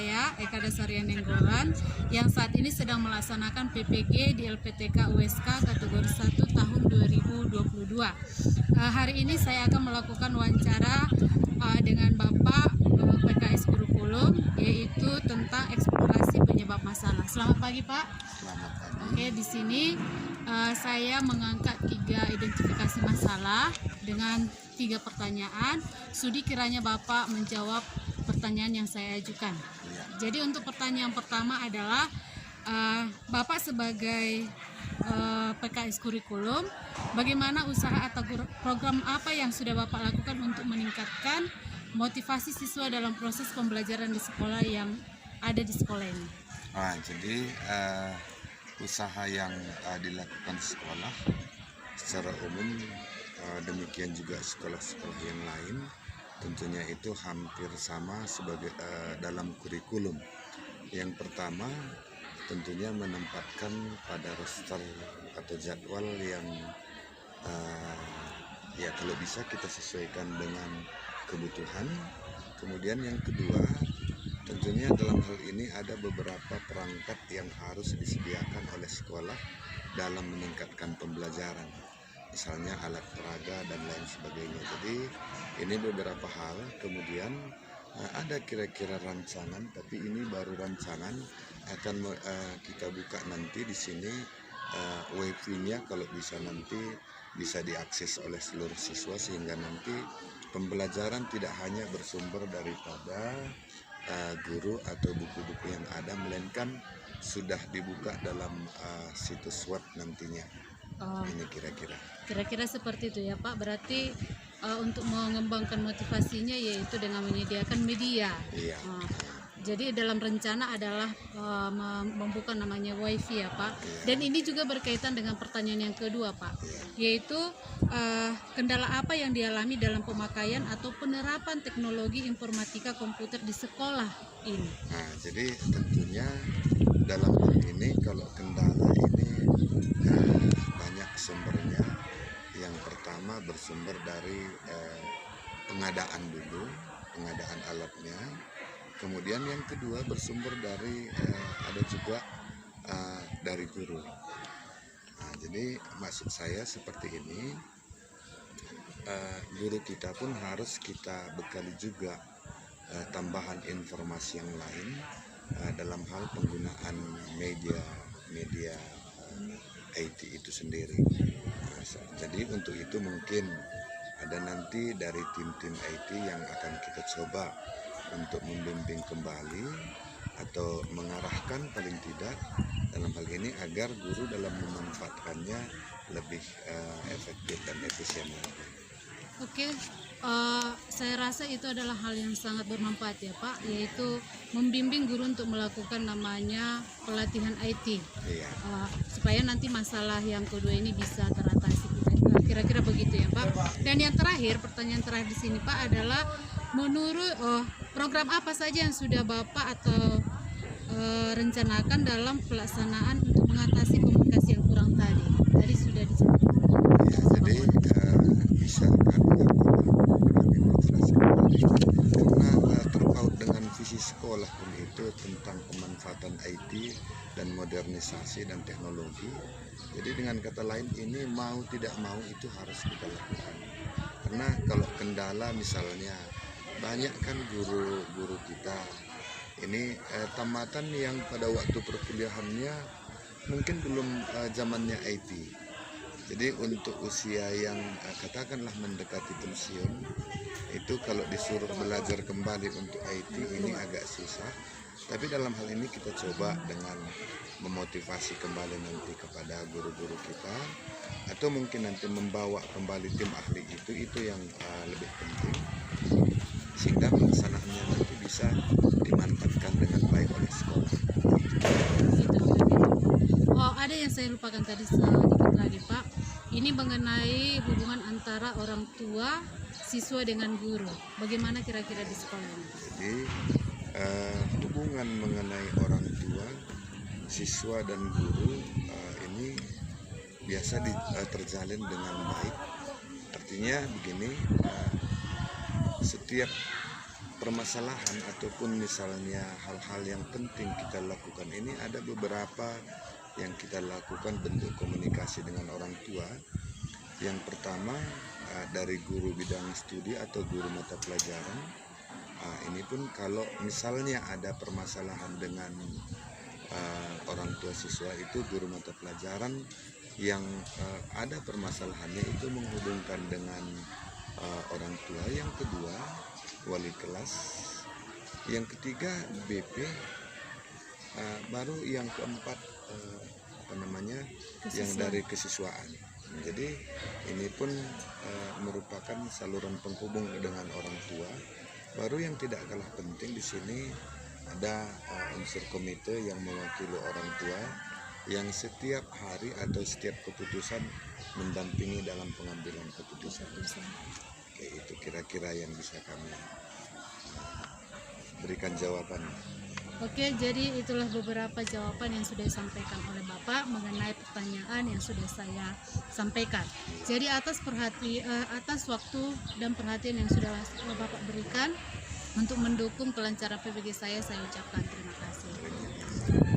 saya Eka Dasaria Nenggolan yang saat ini sedang melaksanakan PPG di LPTK USK kategori 1 tahun 2022. Hari ini saya akan melakukan wawancara dengan Bapak PKS Kurikulum, yaitu tentang eksplorasi penyebab masalah. Selamat pagi, Pak. Selamat pagi. Oke, di sini saya mengangkat 3 identifikasi masalah dengan 3 pertanyaan. Sudi kiranya Bapak menjawab pertanyaan yang saya ajukan. Ya. Jadi untuk pertanyaan pertama adalah Bapak sebagai PKS Kurikulum, bagaimana usaha atau program apa yang sudah Bapak lakukan untuk meningkatkan motivasi siswa dalam proses pembelajaran di sekolah yang ada di sekolah ini? Jadi usaha yang dilakukan sekolah secara umum, demikian juga sekolah-sekolah yang lain, tentunya itu hampir sama sebagai dalam kurikulum. Yang pertama tentunya menempatkan pada roster atau jadwal yang ya kalau bisa kita sesuaikan dengan kebutuhan. Kemudian yang kedua, tentunya dalam hal ini ada beberapa perangkat yang harus disediakan oleh sekolah dalam meningkatkan pembelajaran, misalnya alat peraga dan lain sebagainya. Jadi ini beberapa hal. Kemudian ada kira-kira rancangan, tapi ini baru rancangan, akan kita buka nanti di sini wifi-nya kalau bisa nanti bisa diakses oleh seluruh siswa, sehingga nanti pembelajaran tidak hanya bersumber daripada guru atau buku-buku yang ada, melainkan sudah dibuka dalam situs web nantinya. Ini kira-kira Seperti itu ya, Pak. Berarti untuk mengembangkan motivasinya yaitu dengan menyediakan media. Iya. Jadi dalam rencana adalah membuka namanya wifi ya, Pak. Iya. Dan ini juga berkaitan dengan pertanyaan yang kedua, Pak, yaitu kendala apa yang dialami dalam pemakaian atau penerapan teknologi informatika komputer di sekolah ini? Jadi tentunya dalam hal ini kalau kendala ini banyak sumbernya. Yang pertama bersumber dari pengadaan alatnya. Kemudian yang kedua bersumber dari ada juga dari guru. Jadi maksud saya seperti ini, guru kita pun harus kita bekali juga tambahan informasi yang lain dalam hal penggunaan media IT itu sendiri. Jadi untuk itu mungkin ada nanti dari tim-tim IT yang akan kita coba untuk membimbing kembali atau mengarahkan paling tidak dalam hal ini agar guru dalam memanfaatkannya lebih efektif dan efisien. Oke, saya rasa itu adalah hal yang sangat bermanfaat ya, Pak, yaitu membimbing guru untuk melakukan namanya pelatihan IT. Iya. Supaya nanti masalah yang kedua ini bisa teratasi. Kira-kira begitu ya, Pak. Dan yang terakhir, pertanyaan terakhir di sini, Pak, adalah menurut program apa saja yang sudah Bapak atau rencanakan dalam pelaksanaan untuk mengatasi komunikasi yang kurang tadi? Tadi sudah disebut. Ya, jadi bisa kami demonstrasi kembali karena terpaut dengan visi sekolah pun itu tentang pemanfaatan IT dan modernisasi dan teknologi. Jadi dengan kata lain ini mau tidak mau itu harus kita lakukan. Karena kalau kendala misalnya banyak kan guru-guru kita ini tamatan yang pada waktu perkuliahannya mungkin belum zamannya IT. Jadi untuk usia yang katakanlah mendekati pensiun itu kalau disuruh belajar kembali untuk IT ini agak susah. Tapi dalam hal ini kita coba dengan memotivasi kembali nanti kepada guru-guru kita, atau mungkin nanti membawa kembali tim ahli itu yang lebih penting, sehingga pelaksanaannya nanti bisa dimanfaatkan dengan baik oleh sekolah. Ada yang saya lupakan tadi sedikit lagi, Pak. Ini mengenai hubungan antara orang tua, siswa dengan guru. Bagaimana kira-kira di sekolah ini? Jadi hubungan mengenai orang tua, siswa dan guru ini biasa terjalin dengan baik. Artinya begini, setiap permasalahan ataupun misalnya hal-hal yang penting kita lakukan ini, ada beberapa yang kita lakukan bentuk komunikasi dengan orang tua. Yang pertama dari guru bidang studi atau guru mata pelajaran. Ini pun kalau misalnya ada permasalahan dengan orang tua siswa, itu guru mata pelajaran yang ada permasalahannya itu menghubungkan dengan orang tua. Yang kedua wali kelas, yang ketiga BP, baru yang keempat yang dari kesiswaan. Jadi ini pun merupakan saluran penghubung dengan orang tua. Baru yang tidak kalah penting di sini ada unsur komite yang mewakili orang tua yang setiap hari atau setiap keputusan mendampingi dalam pengambilan keputusan. Oke, itu kira-kira yang bisa kami berikan jawaban. Oke, jadi itulah beberapa jawaban yang sudah disampaikan oleh Bapak mengenai pertanyaan yang sudah saya sampaikan. Jadi atas waktu dan perhatian yang sudah Bapak berikan untuk mendukung kelancaran PPG saya ucapkan terima kasih.